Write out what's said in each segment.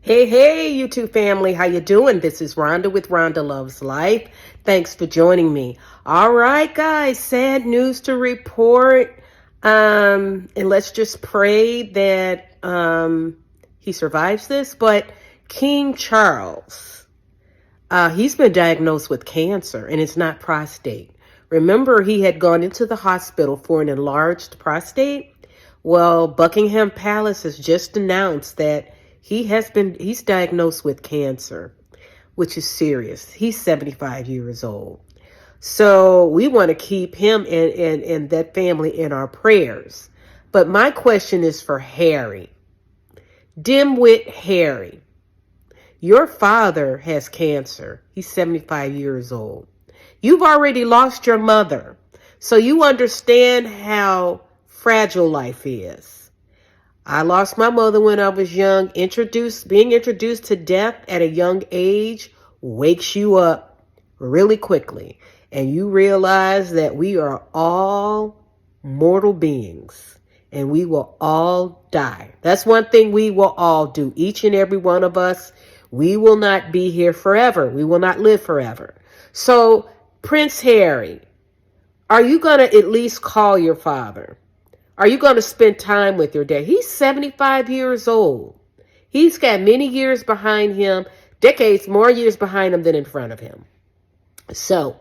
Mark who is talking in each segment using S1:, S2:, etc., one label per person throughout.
S1: Hey, YouTube family, how you doing? This is Rhonda with Rhonda Loves Life. Thanks for joining me. All right, guys, sad news to report. And let's just pray that he survives this. But King Charles, he's been diagnosed with cancer, and it's not prostate. Remember, he had gone into the hospital for an enlarged prostate. Well, Buckingham Palace has just announced that he's diagnosed with cancer, which is serious. He's 75 years old. So we want to keep him and that family in our prayers. But my question is for Harry. Dimwit Harry, your father has cancer. He's 75 years old. You've already lost your mother. So you understand how fragile life is. I lost my mother when I was young. Being introduced to death at a young age wakes you up really quickly. And you realize that we are all mortal beings and we will all die. That's one thing we will all do. Each and every one of us, we will not be here forever. We will not live forever. So, Prince Harry, are you going to at least call your father? Are you going to spend time with your dad? He's 75 years old. He's got many years behind him, decades, more years behind him than in front of him. So,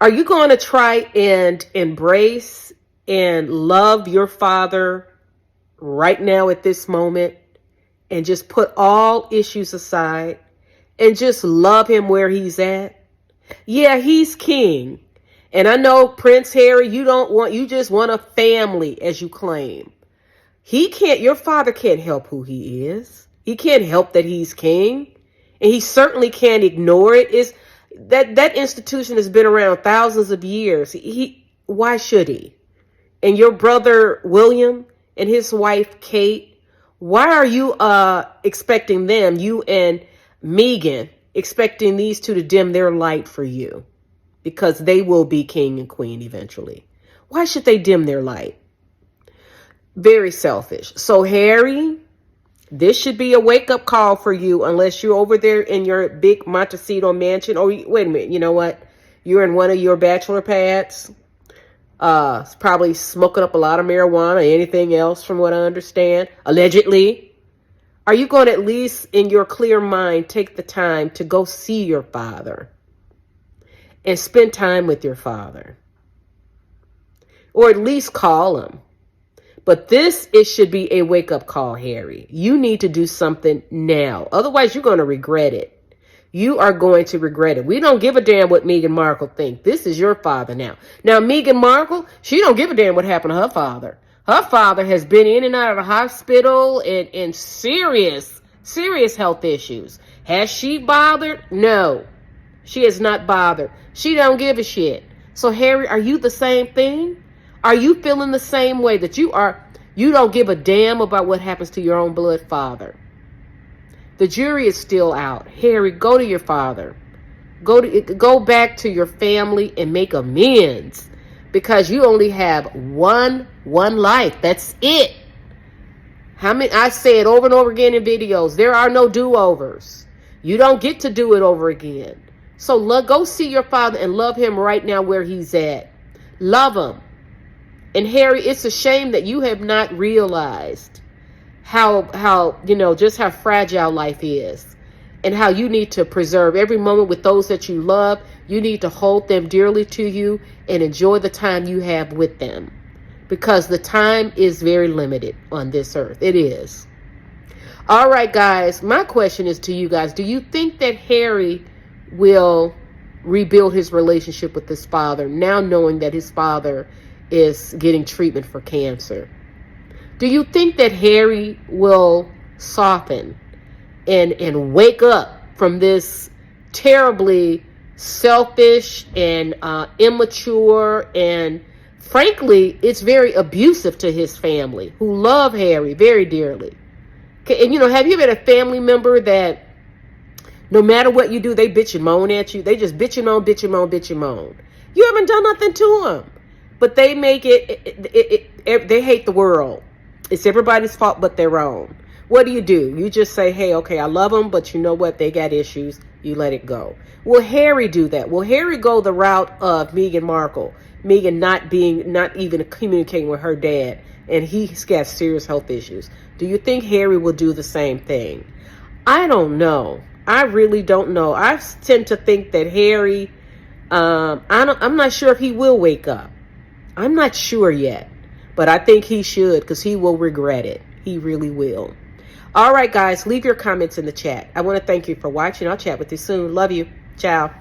S1: are you going to try and embrace and love your father right now at this moment and just put all issues aside and just love him where he's at? Yeah, he's king. And I know, Prince Harry, you just want a family, as you claim. Your father can't help who he is. He can't help that he's king. And he certainly can't ignore it. That institution has been around thousands of years. Why should he? And your brother, William, and his wife, Kate, why are you expecting them, you and Meghan, expecting these two to dim their light for you? Because they will be king and queen eventually. Why should they dim their light? Very selfish. So, Harry, this should be a wake-up call for you, unless you're over there in your big Montecito mansion. Oh, wait a minute. You know what? You're in one of your bachelor pads. Probably smoking up a lot of marijuana or anything else, from what I understand. Allegedly. Are you going to at least, in your clear mind, take the time to go see your father? And spend time with your father. Or at least call him. But it should be a wake-up call, Harry. You need to do something now. Otherwise, you're going to regret it. You are going to regret it. We don't give a damn what Meghan Markle thinks. This is your father now. Now, Meghan Markle, she don't give a damn what happened to her father. Her father has been in and out of the hospital in serious health issues. Has she bothered? No. She is not bothered. She don't give a shit. So, Harry, are you the same thing? Are you feeling the same way that you don't give a damn about what happens to your own blood father? The jury is still out. Harry, go to your father. Go back to your family and make amends. Because you only have one life. That's it. I say it over and over again in videos. There are no do-overs. You don't get to do it over again. So go see your father and love him right now where he's at. Love him. And Harry, it's a shame that you have not realized just how fragile life is. And how you need to preserve every moment with those that you love. You need to hold them dearly to you and enjoy the time you have with them. Because the time is very limited on this earth. It is. All right, guys. My question is to you guys. Do you think that Harry will rebuild his relationship with his father now, knowing that his father is getting treatment for cancer? Do you think that Harry will soften and wake up from this terribly selfish and immature, and frankly, it's very abusive to his family, who love Harry very dearly? And have you had a family member that no matter what you do, they bitch and moan at you? They just bitch and moan, bitch and moan, bitch and moan. You haven't done nothing to them. But they make they hate the world. It's everybody's fault but their own. What do? You just say, hey, okay, I love them, but you know what? They got issues. You let it go. Will Harry do that? Will Harry go the route of Meghan Markle? Meghan not even communicating with her dad, and he's got serious health issues. Do you think Harry will do the same thing? I don't know. I really don't know. I tend to think that Harry, I'm not sure if he will wake up. I'm not sure yet, but I think he should, because he will regret it. He really will. All right, guys, leave your comments in the chat. I want to thank you for watching. I'll chat with you soon. Love you. Ciao.